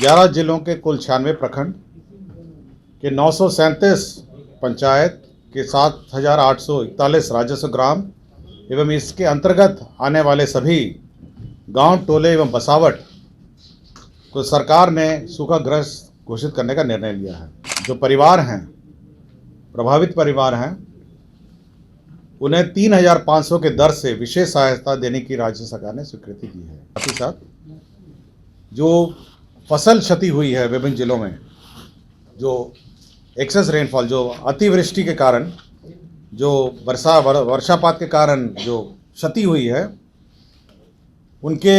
11 जिलों के कुल 96 प्रखंड के 937 पंचायत के 7,841 राजस्व ग्राम एवं इसके अंतर्गत आने वाले सभी गांव, टोले एवं बसावट को सरकार ने सूखाग्रस्त घोषित करने का निर्णय लिया है। जो परिवार हैं, प्रभावित परिवार हैं, उन्हें 3,500 के दर से विशेष सहायता देने की राज्य सरकार ने स्वीकृति दी है। साथ ही साथ जो फसल क्षति हुई है विभिन्न जिलों में, जो एक्सेस रेनफॉल, जो अतिवृष्टि के कारण, जो वर्षापात के कारण जो क्षति हुई है उनके,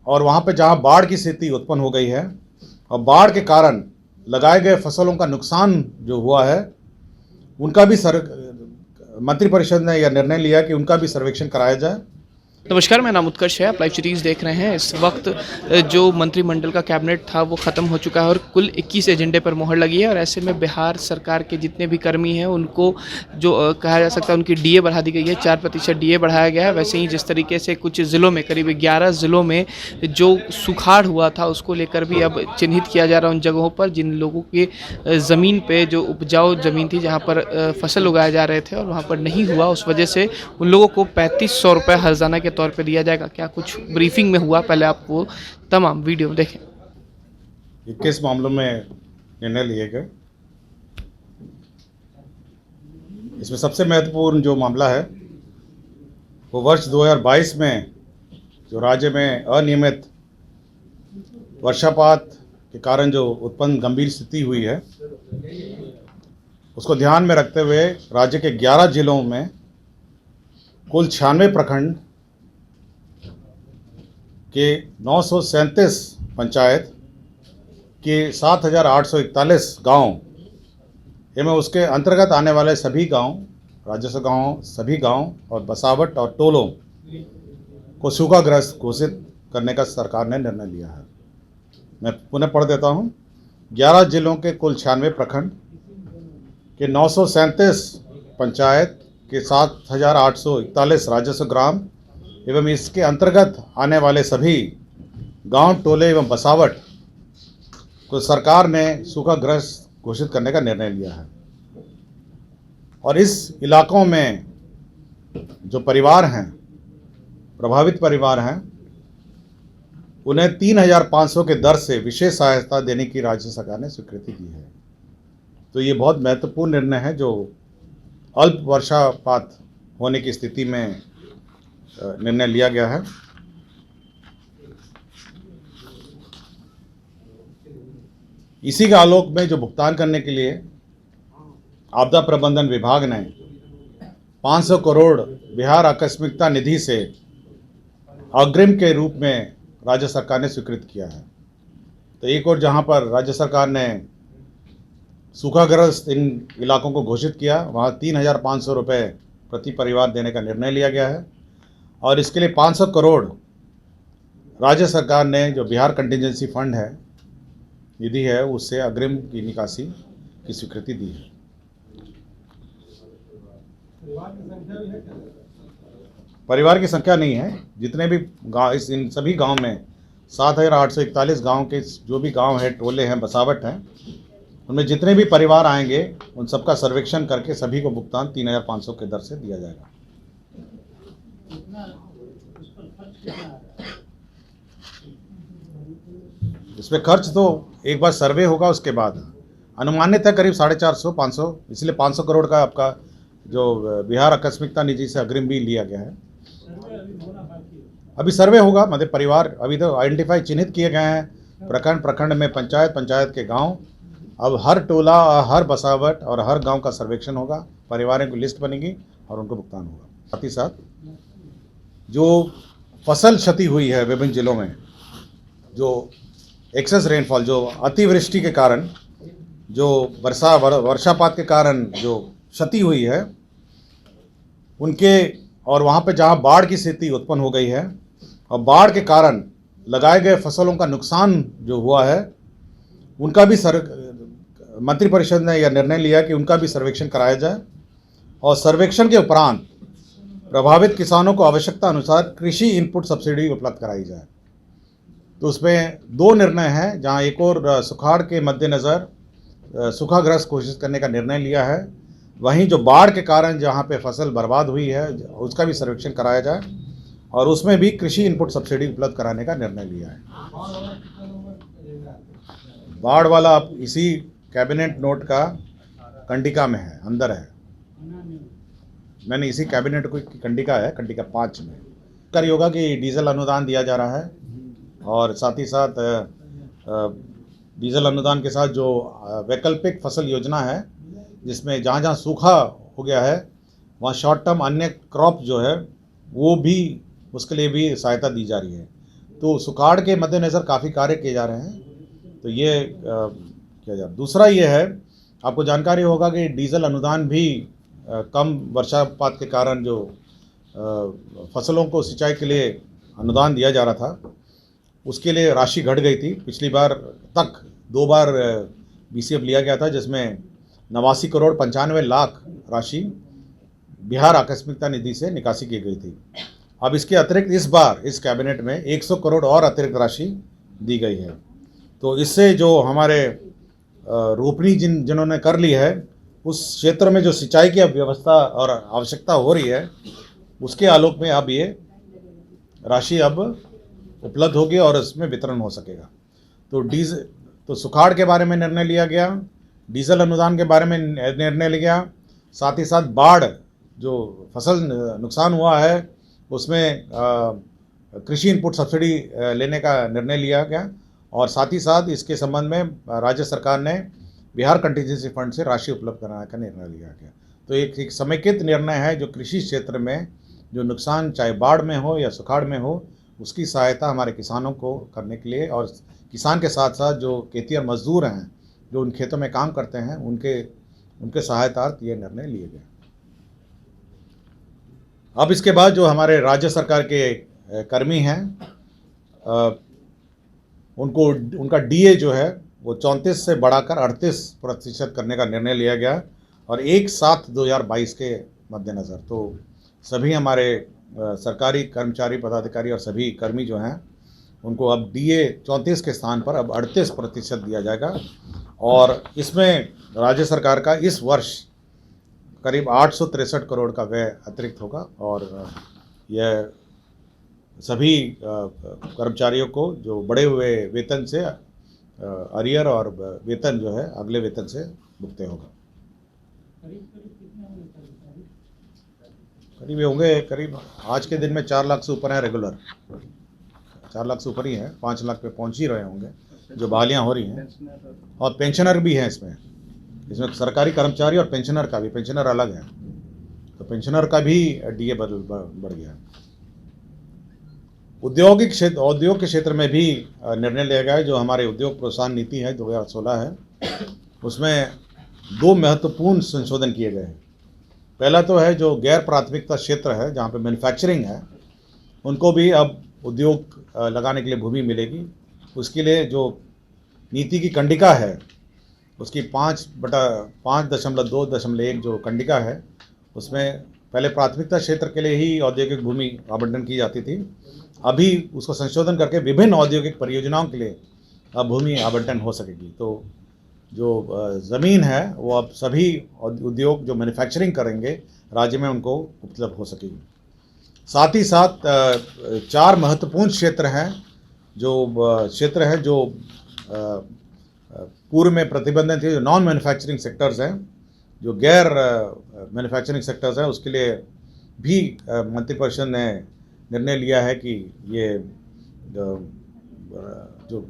और वहाँ पे जहाँ बाढ़ की स्थिति उत्पन्न हो गई है और बाढ़ के कारण लगाए गए फसलों का नुकसान जो हुआ है, उनका भी मंत्रिपरिषद ने यह निर्णय लिया कि उनका भी सर्वेक्षण कराया जाए। नमस्कार, मेरा नाम उत्कर्ष है। आप लाइव सीरीज़ देख रहे हैं। इस वक्त जो मंत्रिमंडल का कैबिनेट था वो ख़त्म हो चुका है और कुल 21 एजेंडे पर मोहर लगी है और ऐसे में बिहार सरकार के जितने भी कर्मी हैं उनको जो कहा जा सकता है उनकी डीए बढ़ा दी गई है। 4% डीए बढ़ाया गया है। वैसे ही जिस तरीके से कुछ ज़िलों में, करीब 11 ज़िलों में जो सुखाड़ हुआ था उसको लेकर भी अब चिन्हित किया जा रहा है उन जगहों पर जिन लोगों की ज़मीन पर जो उपजाऊ ज़मीन थी, जहाँ पर फसल उगाए जा रहे थे और वहाँ पर नहीं हुआ, उस वजह से उन लोगों को 3500 रुपये हर्जाना के तौर पे दिया जाएगा। क्या कुछ ब्रीफिंग में हुआ, पहले आप वो तमाम वीडियो देखें। 21 मामलों में निर्णय लिए गए। इसमें सबसे महत्वपूर्ण जो मामला है वो वर्ष 2022 में जो राज्य में अनियमित वर्षापात के कारण जो उत्पन्न गंभीर स्थिति हुई है उसको ध्यान में रखते हुए राज्य के 11 जिलों में कुल 96 प्रखंड के 937 पंचायत के 7,841 गांव एवं उसके अंतर्गत आने वाले सभी गांव, राजस्व गांव, सभी गांव और बसावट और टोलों को सूखाग्रस्त घोषित करने का सरकार ने निर्णय लिया है। मैं पुनः पढ़ देता हूं। 11 जिलों के कुल 96 प्रखंड के 937 पंचायत के 7,841 राजस्व ग्राम एवं इसके अंतर्गत आने वाले सभी गांव, टोले एवं बसावट को सरकार ने सूखाग्रस्त घोषित करने का निर्णय लिया है। और इस इलाकों में जो परिवार हैं, प्रभावित परिवार हैं, उन्हें 3,500 के दर से विशेष सहायता देने की राज्य सरकार ने स्वीकृति दी है। तो ये बहुत महत्वपूर्ण निर्णय है जो अल्प वर्षापात होने की स्थिति में निर्णय लिया गया है। इसी के आलोक में जो भुगतान करने के लिए आपदा प्रबंधन विभाग ने 500 करोड़ बिहार आकस्मिकता निधि से अग्रिम के रूप में राज्य सरकार ने स्वीकृत किया है। तो एक और जहां पर राज्य सरकार ने सूखाग्रस्त इन इलाकों को घोषित किया, वहां 3,500 रुपये प्रति परिवार देने का निर्णय लिया गया है और इसके लिए 500 करोड़ राज्य सरकार ने जो बिहार कंटिजेंसी फंड है, निधि है, उससे अग्रिम की निकासी की स्वीकृति दी है। परिवार की संख्या नहीं है, जितने भी गाँव, इन सभी गांव में 7,841 गांव के जो भी गांव हैं, टोले हैं, बसावट हैं, उनमें जितने भी परिवार आएंगे उन सबका सर्वेक्षण करके सभी को भुगतान 3,500 के दर से दिया जाएगा। इसमें खर्च तो एक बार सर्वे होगा, उसके बाद अनुमानित है करीब 450-500, इसलिए 500 करोड़ का आपका जो बिहार आकस्मिकता निधि से अग्रिम भी लिया गया है। अभी सर्वे होगा, मतलब परिवार अभी तो आइडेंटिफाई, चिन्हित किए गए हैं प्रखंड प्रखंड में, पंचायत पंचायत के गांव। अब हर टोला, हर बसावट और हर गांव का सर्वेक्षण होगा, परिवारों की लिस्ट बनेगी और उनको भुगतान होगा। साथ ही साथ जो फसल क्षति हुई है विभिन्न जिलों में, जो एक्सेस रेनफॉल, जो अतिवृष्टि के कारण, जो वर्षापात के कारण जो क्षति हुई है उनके, और वहाँ पे जहाँ बाढ़ की स्थिति उत्पन्न हो गई है और बाढ़ के कारण लगाए गए फसलों का नुकसान जो हुआ है उनका भी मंत्रिपरिषद ने यह निर्णय लिया कि उनका भी सर्वेक्षण कराया जाए और सर्वेक्षण के उपरांत प्रभावित किसानों को आवश्यकता अनुसार कृषि इनपुट सब्सिडी उपलब्ध कराई जाए। तो उसमें दो निर्णय हैं, जहां एक और सुखाड़ के मद्देनज़र सूखाग्रस्त घोषित करने का निर्णय लिया है, वहीं जो बाढ़ के कारण जहां पे फसल बर्बाद हुई है उसका भी सर्वेक्षण कराया जाए और उसमें भी कृषि इनपुट सब्सिडी उपलब्ध कराने का निर्णय लिया है। बाढ़ वाला अब इसी कैबिनेट नोट का कंडिका में है, अंदर है। मैंने इसी कैबिनेट को की कंडिका है, कंडिका 5 में कर योगा कि डीजल अनुदान दिया जा रहा है और साथ ही साथ डीजल अनुदान के साथ जो वैकल्पिक फसल योजना है, जिसमें जहाँ जहाँ सूखा हो गया है वहाँ शॉर्ट टर्म अन्य क्रॉप जो है वो भी, उसके लिए भी सहायता दी जा रही है। तो सुखाड़ के मद्देनज़र काफ़ी कार्य किए जा रहे हैं। तो ये किया जा, दूसरा ये है, आपको जानकारी होगा कि डीजल अनुदान भी कम वर्षापात के कारण जो फसलों को सिंचाई के लिए अनुदान दिया जा रहा था, उसके लिए राशि घट गई थी। पिछली बार तक 2 बार बीसीएफ लिया गया था, जिसमें 89 करोड़ 95 लाख राशि बिहार आकस्मिकता निधि से निकासी की गई थी। अब इसके अतिरिक्त इस बार इस कैबिनेट में 100 करोड़ और अतिरिक्त राशि दी गई है। तो इससे जो हमारे रोपनी जिन्होंने कर ली है, उस क्षेत्र में जो सिंचाई की व्यवस्था और आवश्यकता हो रही है, उसके आलोक में अब ये राशि अब उपलब्ध होगी और इसमें वितरण हो सकेगा। तो सुखाड़ के बारे में निर्णय लिया गया, डीजल अनुदान के बारे में निर्णय लिया गया, साथ ही साथ बाढ़ जो फसल नुकसान हुआ है उसमें कृषि इनपुट सब्सिडी लेने का निर्णय लिया गया और साथ ही साथ इसके संबंध में राज्य सरकार ने बिहार कंटीजेंसी फंड से राशि उपलब्ध कराने का निर्णय लिया गया। तो एक समेकित निर्णय है जो कृषि क्षेत्र में जो नुकसान चाहे बाढ़ में हो या सुखाड़ में हो, उसकी सहायता हमारे किसानों को करने के लिए, और किसान के साथ साथ जो खेतिहर मजदूर हैं जो उन खेतों में काम करते हैं उनके सहायतार्थ ये निर्णय लिए गए। अब इसके बाद जो हमारे राज्य सरकार के कर्मी हैं, उनका डीए जो है वो 34 से बढ़ाकर 38% करने का निर्णय लिया गया और 1/7/2022 के मद्देनज़र। तो सभी हमारे सरकारी कर्मचारी, पदाधिकारी और सभी कर्मी जो हैं उनको अब डीए 34 के स्थान पर अब 38% दिया जाएगा और इसमें राज्य सरकार का इस वर्ष करीब 863 करोड़ का व्यय अतिरिक्त होगा और यह सभी कर्मचारियों को जो बढ़े हुए वेतन से अरियर और वेतन जो है अगले वेतन से भुगते होगा। करीब होंगे, करीब आज के दिन में 4 लाख से ऊपर हैं रेगुलर, 4 लाख से ऊपर ही हैं, 5 लाख पे पहुंच ही रहे होंगे जो बहालियाँ हो रही हैं। और पेंशनर भी हैं इसमें सरकारी कर्मचारी और पेंशनर का भी, पेंशनर अलग है, तो पेंशनर का भी डीए बढ़ गया। उद्योग के क्षेत्र में भी निर्णय लिया गया है। जो हमारे उद्योग प्रोत्साहन नीति है 2016 है, उसमें 2 महत्वपूर्ण संशोधन किए गए हैं। पहला तो है जो गैर प्राथमिकता क्षेत्र है जहाँ पे मैन्युफैक्चरिंग है, उनको भी अब उद्योग लगाने के लिए भूमि मिलेगी। उसके लिए जो नीति की कंडिका है उसकी 5/5.2.1 जो कंडिका है, उसमें पहले प्राथमिकता क्षेत्र के लिए ही औद्योगिक भूमि आवंटन की जाती थी। अभी उसको संशोधन करके विभिन्न औद्योगिक परियोजनाओं के लिए अब भूमि आवंटन हो सकेगी। तो जो ज़मीन है वो अब सभी उद्योग जो मैन्युफैक्चरिंग करेंगे राज्य में उनको उपलब्ध हो सकेगी। साथ ही साथ 4 महत्वपूर्ण क्षेत्र हैं जो पूर्व में प्रतिबंधित थे, जो नॉन मैन्युफैक्चरिंग सेक्टर्स हैं, जो गैर मैन्युफैक्चरिंग सेक्टर्स हैं, उसके लिए भी मंत्रिपरिषद ने निर्णय लिया है कि ये जो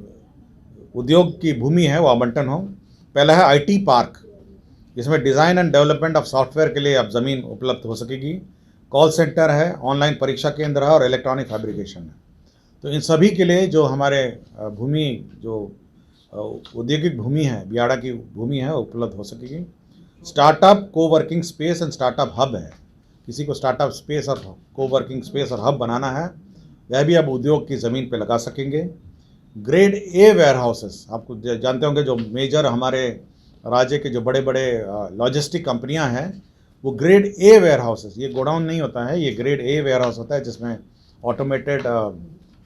उद्योग की भूमि है वो आवंटन हो। पहला है आईटी पार्क, जिसमें design and development of software के लिए अब ज़मीन उपलब्ध हो सकेगी। कॉल सेंटर है, ऑनलाइन परीक्षा केंद्र है और इलेक्ट्रॉनिक फैब्रिकेशन है। तो इन सभी के लिए जो हमारे भूमि, जो औद्योगिक भूमि है, बियाड़ा की भूमि है, उपलब्ध हो सकेगी। Startup, coworking space and startup hub है, किसी को स्टार्टअप स्पेस और कोवर्किंग स्पेस और हब बनाना है, वह भी अब उद्योग की ज़मीन पे लगा सकेंगे। ग्रेड ए वेयर हाउसेस, आपको जानते होंगे जो मेजर हमारे राज्य के जो बड़े बड़े लॉजिस्टिक कंपनियां हैं, वो ग्रेड ए वेयर हाउसेस, ये गोडाउन नहीं होता है, ये ग्रेड ए वेयर हाउस होता है जिसमें ऑटोमेटेड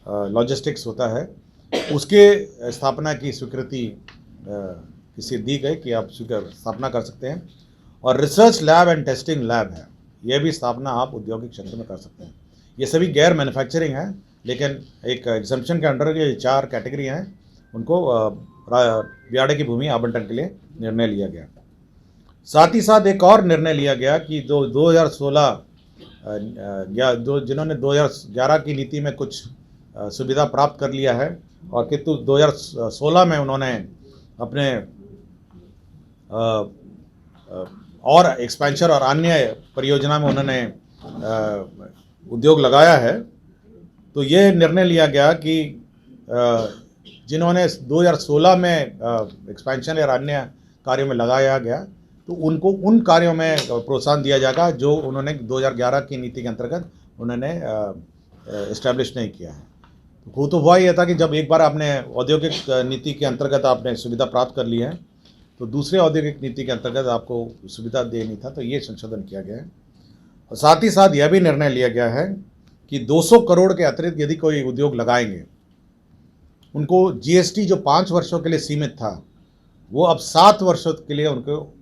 लॉजिस्टिक्स होता है। उसके स्थापना की स्वीकृति किसी दी गई कि आप स्थापना कर सकते हैं। और research lab and testing lab है, यह भी स्थापना आप औद्योगिक क्षेत्र में कर सकते हैं। ये सभी गैर मैन्युफैक्चरिंग है, लेकिन एक एग्जम्पशन के अंडर ये 4 कैटेगरी हैं, उनको ब्याड़े की भूमि आवंटन के लिए निर्णय लिया गया। साथ ही साथ एक और निर्णय लिया गया कि 2016 जिन्होंने 2011 की नीति में कुछ सुविधा प्राप्त कर लिया है और किंतु 2016 में उन्होंने अपने और एक्सपेंशन और अन्य परियोजना में उन्होंने उद्योग लगाया है, तो ये निर्णय लिया गया कि जिन्होंने 2016 में एक्सपेंशन या अन्य कार्यों में लगाया गया, तो उनको उन कार्यों में प्रोत्साहन दिया जाएगा जो उन्होंने 2011 की नीति के अंतर्गत उन्होंने इस्टेब्लिश नहीं किया है। तो हुआ ये था कि जब एक बार आपने औद्योगिक नीति के अंतर्गत आपने सुविधा प्राप्त कर ली है, तो दूसरे औद्योगिक नीति के अंतर्गत आपको सुविधा देनी था, तो ये संशोधन किया गया है। और साथ ही साथ यह भी निर्णय लिया गया है कि 200 करोड़ के अतिरिक्त यदि कोई उद्योग लगाएंगे, उनको जीएसटी जो 5 वर्षों के लिए सीमित था, वो अब 7 वर्षों के लिए उनको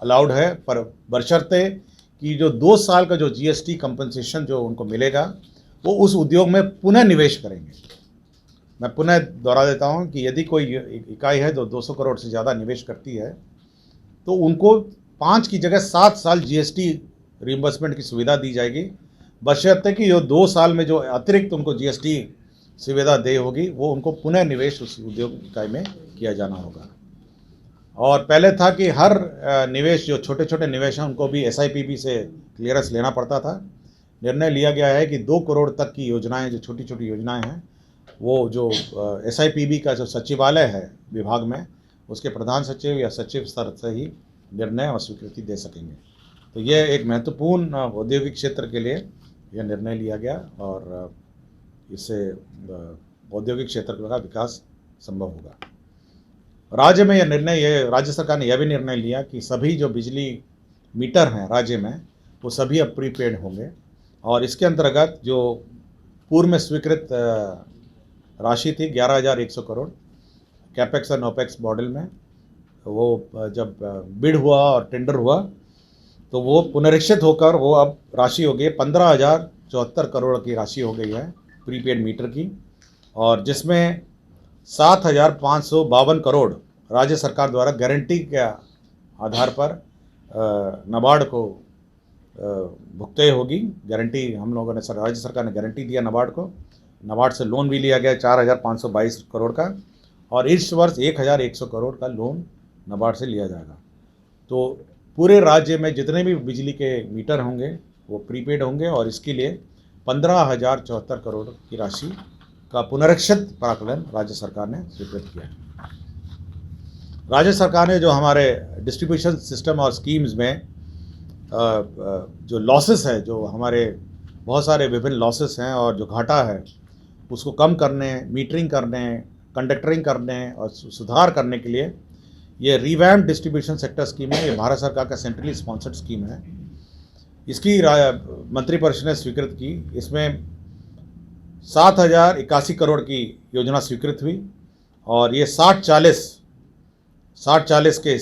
अलाउड है, पर बशर्ते कि जो 2 साल का जो जीएसटी कंपनसेशन जो उनको मिलेगा, वो उस उद्योग में पुनः निवेश करेंगे। मैं पुनः दोहरा देता हूं कि यदि कोई इकाई है जो 200 करोड़ से ज़्यादा निवेश करती है, तो उनको 5 की जगह 7 साल जीएसटी रिइंबर्समेंट की सुविधा दी जाएगी, बशर्ते कि जो 2 साल में जो अतिरिक्त उनको जीएसटी सुविधा दे होगी, वो उनको पुनः निवेश उस उद्योग इकाई में किया जाना होगा। और पहले था कि हर निवेश, जो छोटे छोटे निवेश हैं, उनको भी एसआईपीबी से क्लियरेंस लेना पड़ता था। निर्णय लिया गया है कि 2 करोड़ तक की योजनाएं, जो छोटी छोटी योजनाएं हैं, वो जो एसआईपीबी का जो सचिवालय है विभाग में, उसके प्रधान सचिव या सचिव स्तर से ही निर्णय और स्वीकृति दे सकेंगे। तो ये एक महत्वपूर्ण औद्योगिक क्षेत्र के लिए यह निर्णय लिया गया और इससे औद्योगिक क्षेत्र का विकास संभव होगा। राज्य में राज्य सरकार ने यह भी निर्णय लिया कि सभी जो बिजली मीटर हैं राज्य में, वो सभी अब प्रीपेड होंगे। और इसके अंतर्गत जो पूर्व में स्वीकृत राशि थी 11,100 करोड़ कैपेक्स और नोपेक्स मॉडल में, वो जब बिड हुआ और टेंडर हुआ, तो वो पुनरीक्षित होकर वो अब राशि हो गई 15,074 करोड़ की राशि हो गई है प्रीपेड मीटर की, और जिसमें 7,552 करोड़ राज्य सरकार द्वारा गारंटी के आधार पर नाबार्ड को भुगतान होगी। गारंटी हम लोगों ने राज्य सरकार ने गारंटी दिया नाबार्ड को। नाबार्ड से लोन भी लिया गया 4,522 करोड़ का, और इस वर्ष 1,100 करोड़ का लोन नाबार्ड से लिया जाएगा। तो पूरे राज्य में जितने भी बिजली के मीटर होंगे वो प्रीपेड होंगे, और इसके लिए 15,074 करोड़ की राशि का पुनरीक्षित प्राकलन राज्य सरकार ने स्वीकृत किया है। राज्य सरकार ने जो हमारे डिस्ट्रीब्यूशन सिस्टम और स्कीम्स में जो लॉसेस है, जो हमारे बहुत सारे विभिन्न लॉसेस हैं और जो घाटा है, उसको कम करने, मीटरिंग करने, कंडक्टरिंग करने और सुधार करने के लिए ये रिवैम्प डिस्ट्रीब्यूशन सेक्टर स्कीम है। ये भारत सरकार का सेंट्रली स्पॉन्सर्ड स्कीम है। इसकी मंत्रिपरिषद ने स्वीकृत की। इसमें 7,081 करोड़ की योजना स्वीकृत हुई, और ये 60-40 के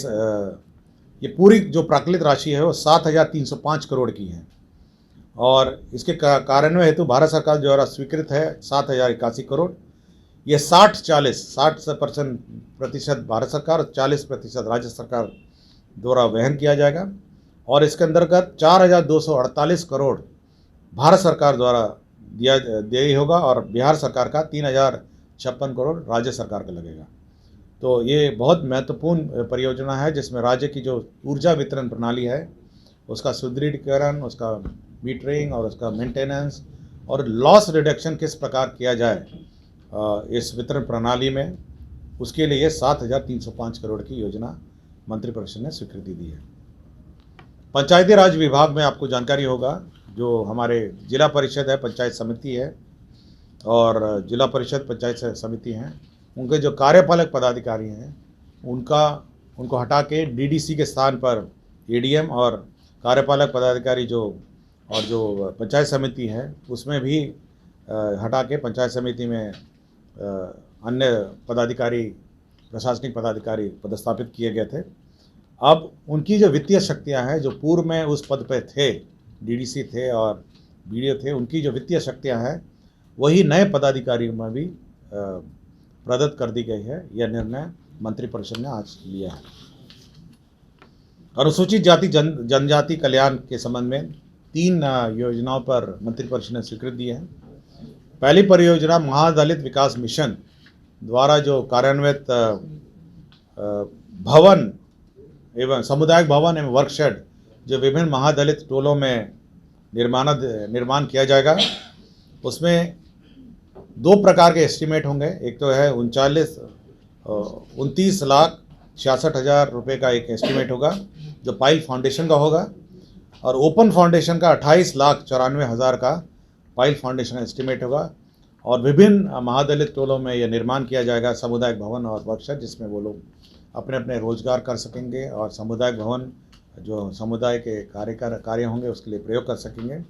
ये पूरी जो प्राकलित राशि है वो 7,305 करोड़ की है, और इसके कार्यान्वयन हेतु भारत सरकार द्वारा स्वीकृत है 7,081 करोड़। ये 60-40% भारत सरकार और 40% राज्य सरकार द्वारा वहन किया जाएगा, और इसके अंतर्गत 4,248 करोड़ भारत सरकार द्वारा दिया होगा, और बिहार सरकार का 3,056 करोड़ राज्य सरकार का लगेगा। तो ये बहुत महत्वपूर्ण परियोजना है, जिसमें राज्य की जो ऊर्जा वितरण प्रणाली है उसका सुदृढ़ीकरण, उसका मीटरिंग और उसका मेंटेनेंस और लॉस रिडक्शन किस प्रकार किया जाए इस वितरण प्रणाली में, उसके लिए 7,305 करोड़ की योजना मंत्रिपरिषद ने स्वीकृति दी है। पंचायती राज विभाग में आपको जानकारी होगा, जो हमारे जिला परिषद है, पंचायत समिति है, और जिला परिषद पंचायत समिति हैं, उनके जो कार्यपालक पदाधिकारी हैं उनको हटा के डीडीसी के स्थान पर एडीएम, और कार्यपालक पदाधिकारी जो पंचायत समिति है उसमें भी हटा के पंचायत समिति में अन्य पदाधिकारी, प्रशासनिक पदाधिकारी पदस्थापित किए गए थे। अब उनकी जो वित्तीय शक्तियां हैं, जो पूर्व में उस पद पे थे, डीडीसी थे और बीडीओ थे, उनकी जो वित्तीय शक्तियां हैं वही नए पदाधिकारियों में भी प्रदत्त कर दी गई है। यह निर्णय मंत्रिपरिषद ने आज लिया है। अनुसूचित जाति जनजाति कल्याण के संबंध में 3 योजनाओं पर मंत्रिपरिषद ने स्वीकृति दी है। पहली परियोजना महादलित विकास मिशन द्वारा जो कार्यान्वित भवन एवं सामुदायिक भवन एवं वर्कशेड जो विभिन्न महादलित टोलों में निर्माण किया जाएगा, उसमें 2 प्रकार के एस्टीमेट होंगे। एक तो है 29,66,000 रुपये का एक एस्टीमेट होगा जो पाइल फाउंडेशन का होगा, और ओपन फाउंडेशन का 28,94,000 का पाइल फाउंडेशन एस्टीमेट होगा। और विभिन्न महादलित टोलों में यह निर्माण किया जाएगा सामुदायिक भवन और वर्कशॉप, जिसमें वो लोग अपने अपने रोजगार कर सकेंगे और सामुदायिक भवन जो समुदाय के कार्य होंगे उसके लिए प्रयोग कर सकेंगे।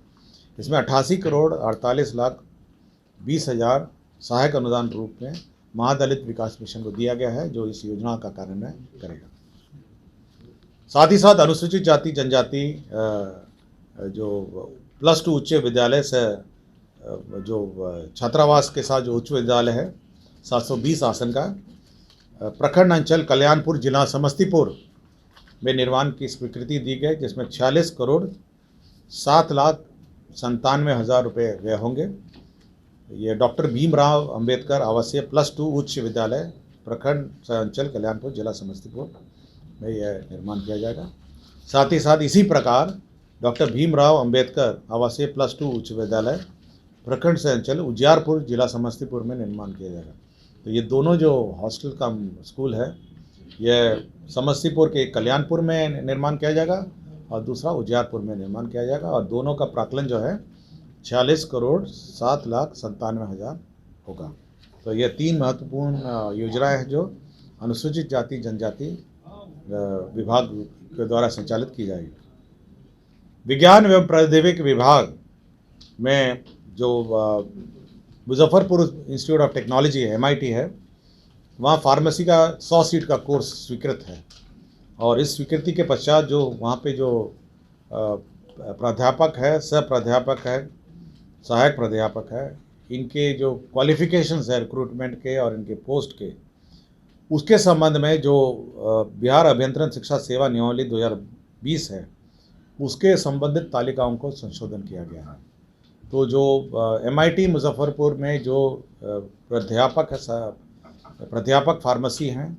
इसमें 88,48,20,000 सहायक अनुदान रूप में महादलित विकास मिशन को दिया गया है, जो इस योजना का कार्यान्वयन करेगा। साथ ही साथ अनुसूचित जाति जनजाति जो +2 उच्च विद्यालय से जो छात्रावास के साथ जो उच्च विद्यालय है 720 आसन का प्रखंड अंचल कल्याणपुर जिला समस्तीपुर में निर्माण की स्वीकृति दी गई, जिसमें 46,07,97,000 रुपये व्यय होंगे। ये डॉक्टर भीमराव अंबेडकर आवासीय +2 उच्च विद्यालय प्रखंड अंचल कल्याणपुर जिला समस्तीपुर में यह निर्माण किया जाएगा। साथ ही साथ इसी प्रकार डॉक्टर भीमराव अंबेडकर आवासीय +2 उच्च विद्यालय प्रखंड से अंचल उजियारपुर जिला समस्तीपुर में निर्माण किया जाएगा। तो ये दोनों जो हॉस्टल का स्कूल है, यह समस्तीपुर के कल्याणपुर में निर्माण किया जाएगा और दूसरा उजियारपुर में निर्माण किया जाएगा, और दोनों का प्राकलन जो है 46,07,97,000 होगा। तो ये 3 महत्वपूर्ण योजनाएं हैं जो अनुसूचित जाति जनजाति विभाग के द्वारा संचालित की जाएगी। विज्ञान एवं प्रौद्योगिकी विभाग में जो मुजफ्फरपुर इंस्टीट्यूट ऑफ टेक्नोलॉजी है, MIT है, वहाँ फार्मेसी का 100 सीट का कोर्स स्वीकृत है। और इस स्वीकृति के पश्चात जो वहाँ पे जो प्राध्यापक है, सह प्राध्यापक है, सहायक प्राध्यापक है, इनके जो क्वालिफिकेशंस है रिक्रूटमेंट के और इनके पोस्ट के, उसके संबंध में जो बिहार अभियंत्रण शिक्षा सेवा नियमावली 2020 है, उसके संबंधित तालिकाओं को संशोधन किया गया है। तो जो MIT मुजफ्फरपुर में जो प्राध्यापक फार्मेसी हैं,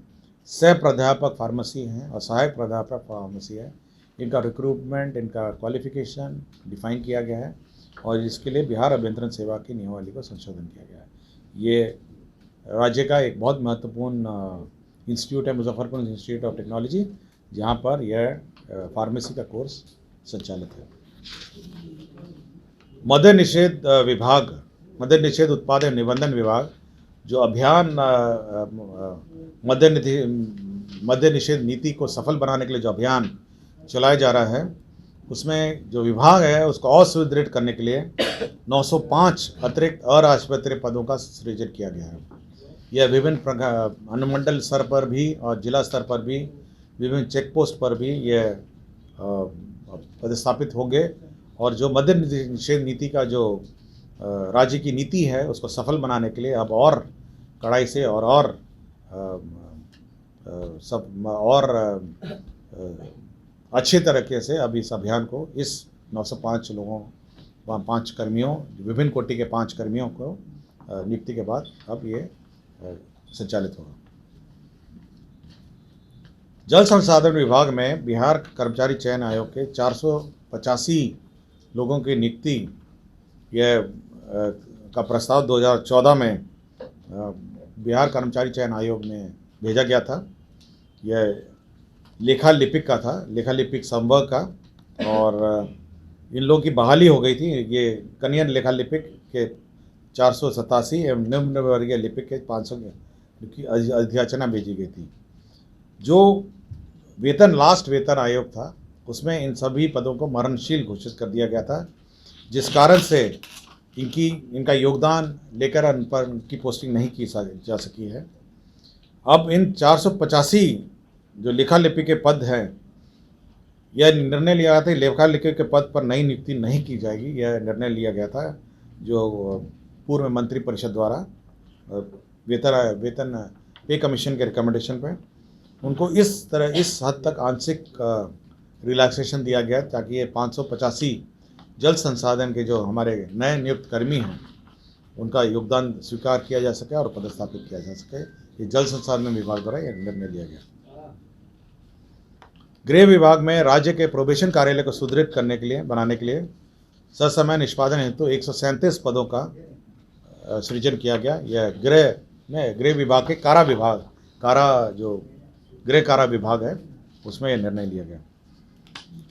सह प्राध्यापक फार्मेसी हैं और सहायक प्राध्यापक फार्मेसी है, इनका रिक्रूटमेंट, इनका क्वालिफिकेशन डिफाइन किया गया है और इसके लिए बिहार अभियंत्रण सेवा की नियमावली को संशोधन किया गया है। ये राज्य का एक बहुत महत्वपूर्ण इंस्टीट्यूट है, मुजफ्फरपुर इंस्टीट्यूट ऑफ टेक्नोलॉजी, जहाँ पर यह फार्मेसी का कोर्स संचालित है। मद्य निषेध विभाग, मद्य निषेध उत्पाद एवं निबंधन विभाग जो अभियान मद्य निषेध नीति को सफल बनाने के लिए जो अभियान चलाया जा रहा है, उसमें जो विभाग है उसको और सुदृढ़ करने के लिए 905 अतिरिक्त अराजपत्रित पदों का सृजन किया गया है। यह विभिन्न अनुमंडल स्तर पर भी और जिला स्तर पर भी, विभिन्न चेक पोस्ट पर भी यह पदस्थापित होंगे और जो मद्य निषेध नीति का जो राज्य की नीति है उसको सफल बनाने के लिए अब और कड़ाई से और अच्छे तरीके से अब इस अभियान को, इस 905 लोगों, 5 कर्मियों, विभिन्न कोटि के 5 कर्मियों को नियुक्ति के बाद अब ये संचालित होगा। जल संसाधन विभाग में बिहार कर्मचारी चयन आयोग के 485 लोगों की नियुक्ति यह का प्रस्ताव 2014 में बिहार कर्मचारी चयन आयोग में भेजा गया था। यह लेखा लिपिक का था, लेखा लिपिक संवर्ग का, और इन लोगों की बहाली हो गई थी। ये कनियन लेखा लिपिक के 487 एवं निम्न वर्गीय लिपिक के 500 की अधियाचना भेजी गई थी। जो लास्ट वेतन आयोग था उसमें इन सभी पदों को मरणशील घोषित कर दिया गया था, जिस कारण से इनका योगदान लेकर उन पर उनकी पोस्टिंग नहीं की जा सकी है। अब इन 485 जो लेखा लिपि के पद हैं, यह निर्णय लिया गया था लेखा लिपि के पद पर नई नियुक्ति नहीं की जाएगी। यह निर्णय लिया गया था जो पूर्व मंत्री परिषद द्वारा वेतन पे कमीशन के रिकमेंडेशन पे उनको इस हद तक आंशिक रिलैक्सेशन दिया गया ताकि ये 585 जल संसाधन के जो हमारे नए नियुक्त कर्मी हैं उनका योगदान स्वीकार किया जा सके और पदस्थापित किया जा सके। ये जल संसाधन विभाग द्वारा यह निर्णय लिया गया। गृह विभाग में राज्य के प्रोबेशन कार्यालय को सुदृढ़ बनाने के लिए ससमय निष्पादन हेतु 137 पदों का सृजन किया गया। यह गृह विभाग के गृह कारा विभाग है उसमें यह निर्णय लिया गया।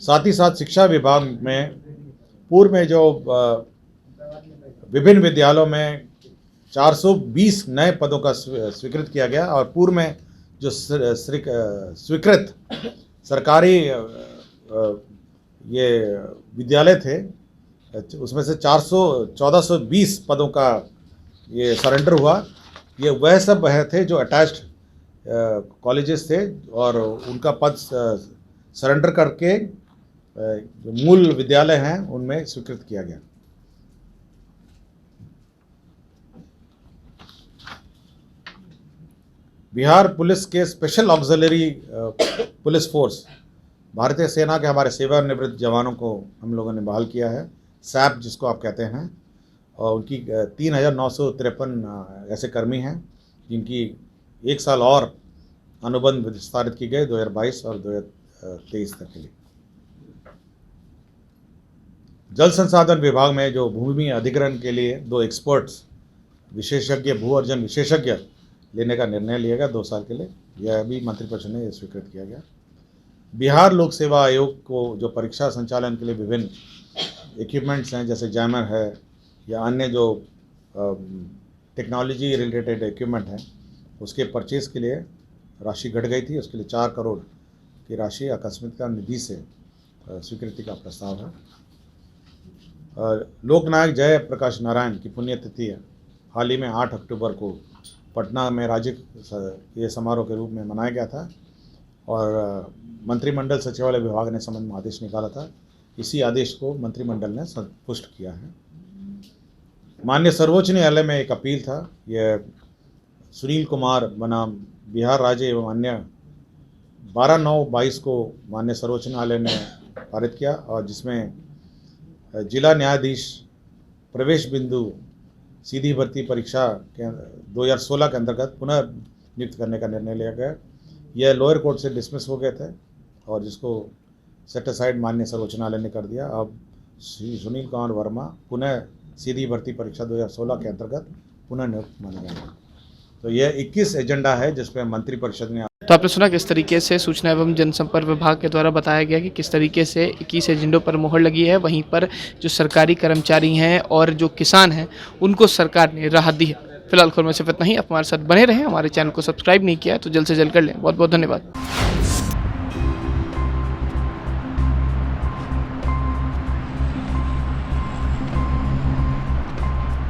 साथ ही साथ शिक्षा विभाग में पूर्व में जो विभिन्न विद्यालयों में 420 नए पदों का स्वीकृत किया गया और पूर्व में जो स्वीकृत सरकारी ये विद्यालय थे उसमें से 1420 पदों का ये सरेंडर हुआ। ये वह सब थे जो अटैच्ड कॉलेजेस थे और उनका पद सरेंडर करके जो मूल विद्यालय हैं उनमें स्वीकृत किया गया। बिहार पुलिस के स्पेशल ऑक्सिलरी पुलिस फोर्स भारतीय सेना के हमारे सेवानिवृत्त जवानों को हम लोगों ने बहाल किया है, सैप जिसको आप कहते हैं, और उनकी 3,953 ऐसे कर्मी हैं जिनकी 1 साल और अनुबंध विस्तारित की गई 2022 और 2023 तक के लिए। जल संसाधन विभाग में जो भूमि अधिग्रहण के लिए 2 एक्सपर्ट्स विशेषज्ञ भू अर्जन विशेषज्ञ लेने का निर्णय लिया गया 2 साल के लिए। यह भी मंत्रिपरिषद ने स्वीकृत किया गया। बिहार लोक सेवा आयोग को जो परीक्षा संचालन के लिए विभिन्न इक्विपमेंट्स हैं जैसे जैमर है या अन्य जो टेक्नोलॉजी रिलेटेड इक्विपमेंट हैं उसके परचेज़ के लिए राशि घट गई थी। उसके लिए 4 करोड़ की राशि आकस्मिकता निधि से स्वीकृति का प्रस्ताव है। लोकनायक जयप्रकाश नारायण की पुण्यतिथि है हाल ही में 8 अक्टूबर को पटना में राज्य समारोह के रूप में मनाया गया था और मंत्रिमंडल सचिवालय विभाग ने संबंध में आदेश निकाला था। इसी आदेश को मंत्रिमंडल ने पुष्ट किया है। माननीय सर्वोच्च न्यायालय में एक अपील था, यह सुनील कुमार बनाम बिहार राज्य एवं अन्य 12/9/22 को माननीय सर्वोच्च न्यायालय ने पारित किया और जिसमें जिला न्यायाधीश प्रवेश बिंदु सीधी भर्ती परीक्षा के 2016 के अंतर्गत पुनः नियुक्त करने का निर्णय लिया गया। यह लोअर कोर्ट से डिसमिस हो गए थे और जिसको सेट असाइड माननीय सर्वोच्च न्यायालय ने कर दिया। अब सुनील कुमार वर्मा पुनः सीधी भर्ती परीक्षा 2016 के अंतर्गत पुनः नियुक्त माना गया। तो यह 21 एजेंडा है जिसपे मंत्रिपरिषद ने। तो आपने सुना किस तरीके से सूचना एवं जनसंपर्क विभाग के द्वारा बताया गया कि किस तरीके से 21 एजेंडों पर मोहर लगी है। वहीं पर जो सरकारी कर्मचारी हैं और जो किसान हैं उनको सरकार ने राहत दी है। फिलहाल खबर में सिर्फ इतना ही। आप हमारे साथ बने रहें, हमारे चैनल को सब्सक्राइब नहीं किया है तो जल्द से जल्द कर लें। बहुत बहुत धन्यवाद।